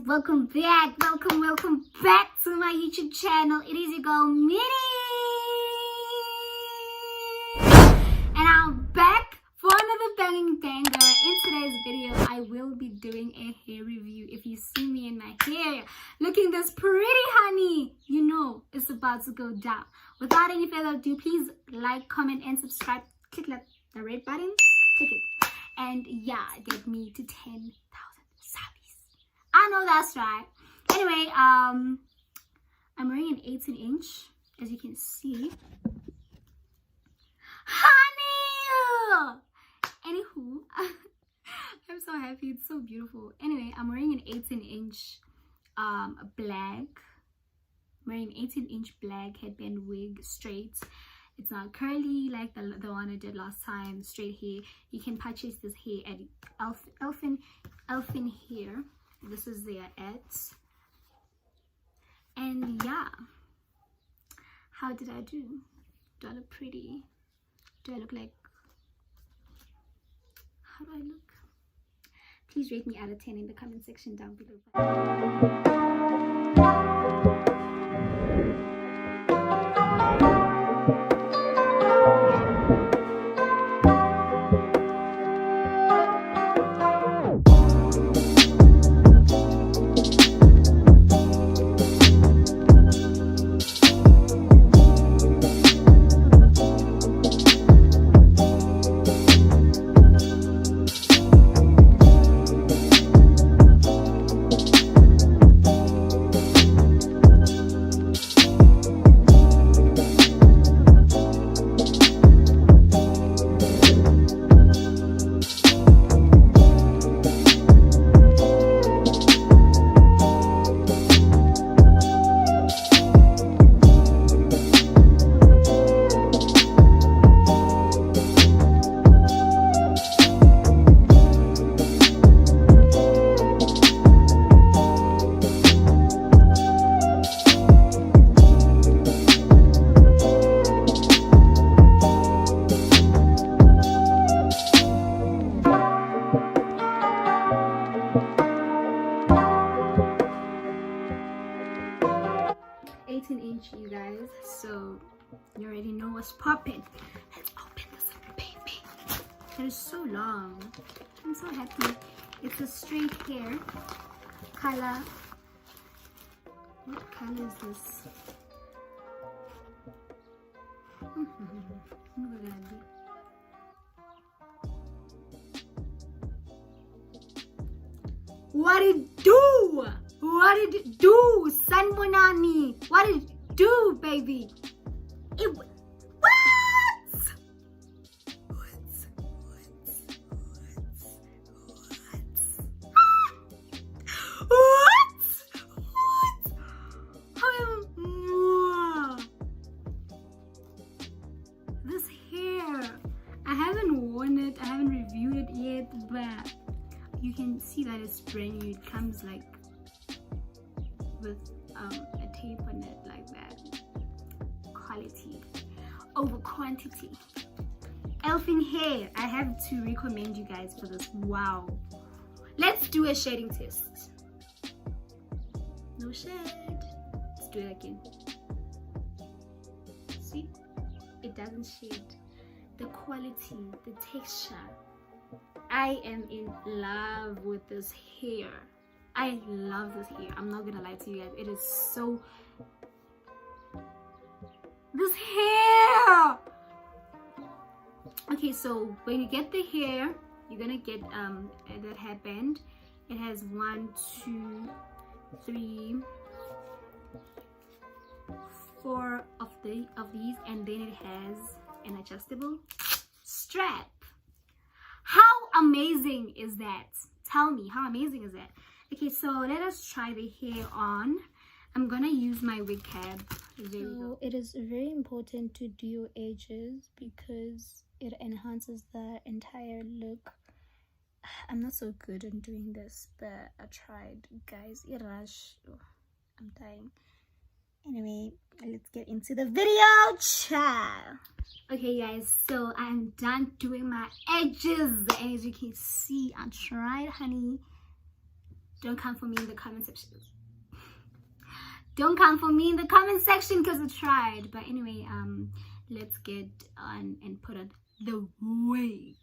Welcome back to my YouTube channel. It is your girl Minnie, and I'm back for another banging banger. In today's video I will be doing a hair review. If you see me in my hair looking this pretty, honey, you know it's about to go down. Without any further ado, please like, comment and subscribe. Click the red button, click it, and yeah, get me to 10,000 subs. I know that's right. Anyway, I'm wearing an 18-inch, as you can see. Honey! Anywho, I'm so happy. It's so beautiful. Anyway, I'm wearing an 18-inch black. I'm wearing an 18-inch black headband wig, straight. It's not curly like the one I did last time, straight hair. You can purchase this hair at Elfin hair. This is their ads. And yeah, how did I do? Do I look pretty? Do I look like, how do I look? Please rate me out of 10 in the comment section down below. 18-inch, you guys, so you already know what's popping. Let's open this up, baby. It is so long. I'm so happy. It's a straight hair color. What color is this? What it do? What did it do, Sanbonani? What did it do, baby? It what? This hair, I haven't worn it, I haven't reviewed it yet, but you can see that it's brand new. It comes like with a tape on it, like that. Quality over quantity. Elfin hair, I have to recommend you guys for this. Wow. Let's do a shading test. No shade. Let's do it again. See, it doesn't shade. The quality, the texture. I am in love with this hair. I love this hair. I'm not gonna lie to you guys. It is so... This hair! Okay, so when you get the hair, you're gonna get that headband. It has 1, 2, 3, 4 of these, and then it has an adjustable strap. How amazing is that? Tell me, how amazing is that? Okay, so let us try the hair on. I'm gonna use my wig cap So it is very important to do your edges because it enhances the entire look. I'm not so good in doing this, but I tried, guys. Rush. I'm dying. Anyway, let's get into the video, child. Okay, guys, so I'm done doing my edges. As you can see, I tried, honey. Don't come for me in the comment section. Don't come for me in the comment section because I tried. But anyway, let's get on and put on the wig.